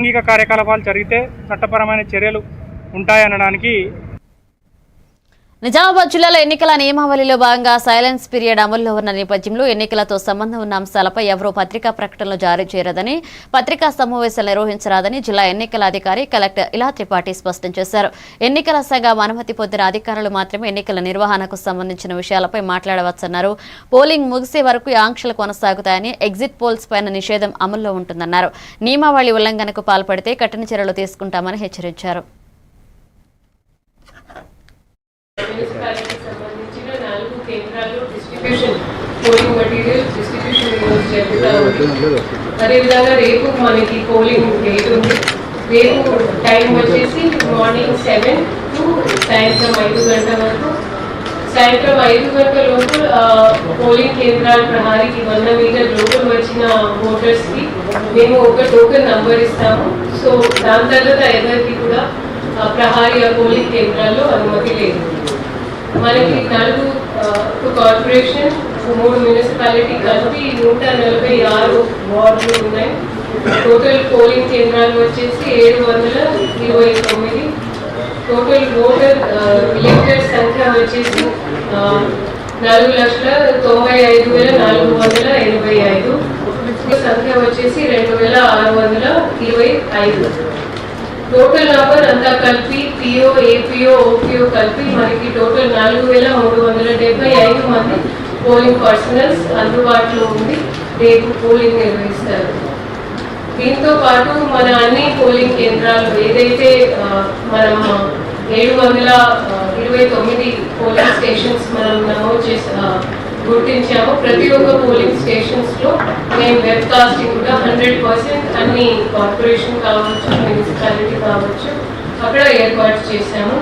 సాంఘిక కార్యకలాపాలు జరిగితే చట్టపరమైన చర్యలు ఉంటాయనడానికి. నిజామాబాద్ జిల్లాలో ఎన్నికల నియమావళిలో భాగంగా సైలెన్స్ పీరియడ్ అమల్లో ఉన్న నేపథ్యంలో ఎన్నికలతో సంబంధం ఉన్న అంశాలపై ఎవరూ పత్రికా ప్రకటనలు జారీ చేయరాదని, పత్రికా సమావేశాలు నిర్వహించరాదని జిల్లా ఎన్నికల అధికారి కలెక్టర్ ఇలా త్రిపాఠి స్పష్టం చేశారు. ఎన్నికల సంఘం అనుమతి పొందిన అధికారులు మాత్రమే ఎన్నికల నిర్వహణకు సంబంధించిన విషయాలపై మాట్లాడవచ్చన్నారు. పోలింగ్ ముగిసే వరకు ఆంక్షలు కొనసాగుతాయని, ఎగ్జిట్ పోల్స్ పైన నిషేధం అమల్లో ఉంటుందన్నారు. నియమావళి ఉల్లంఘనకు పాల్పడితే కఠిన చర్యలు తీసుకుంటామని హెచ్చరించారు. మున్సిపాలిటీకి సంబంధించిన 4 కేంద్రాల్లో డిస్ట్రిబ్యూషన్ పోలింగ్ మెటీరియల్ డిస్ట్రిబ్యూషన్ ఈరోజు జరుగుతూ ఉంది. అదేవిధంగా రేపు మనకి పోలింగ్ డేట్ ఉంది. రేపు టైం వచ్చేసి మార్నింగ్ 7 to సాయంత్రం 5 గంటల వరకు. సాయంత్రం 5 గంటల లోపు పోలింగ్ కేంద్రాల ప్రహారీకి 100 మీటర్ లోపల వచ్చిన ఓటర్స్కి మేము ఒక టోకెన్ నంబర్ ఇస్తాము. సో దాని తర్వాత ఎవరికి కూడా ప్రహారీ పోలింగ్ కేంద్రాల్లో అనుమతి లేదు. మనకి 4 కార్పొరేషన్ 3 మున్సిపాలిటీ కలిపి 146 వార్డులు ఉన్నాయి. టోటల్ పోలింగ్ కేంద్రాలు వచ్చేసి 729. టోటల్ ఓటర్ ఎలక్టర్ సంఖ్య వచ్చేసి 4,95,485. సంఖ్య వచ్చేసి 2,625. టోటల్ నంబర్ అంతా కలిపి పిఓ, ఏపీఓ, ఓపీఓ కలిపి మనకి టోటల్ 4,375 మంది పోలింగ్ పర్సనల్స్ అందుబాటులో ఉంది. రేపు పోలింగ్ నిర్వహిస్తారు. దీంతో పాటు మన అన్ని పోలింగ్ కేంద్రాలు ఏదైతే మనం 729 పోలింగ్ స్టేషన్స్ మనం నమోదు చేసి గుర్తించాము. ప్రతి ఒక్క పోలింగ్ స్టేషన్స్ లో మేము వెబ్ కాస్టింగ్ కూడా 100% అన్ని కార్పొరేషన్ కావచ్చు, మున్సిపాలిటీ కావచ్చు అక్కడ ఏర్పాటు చేశాము.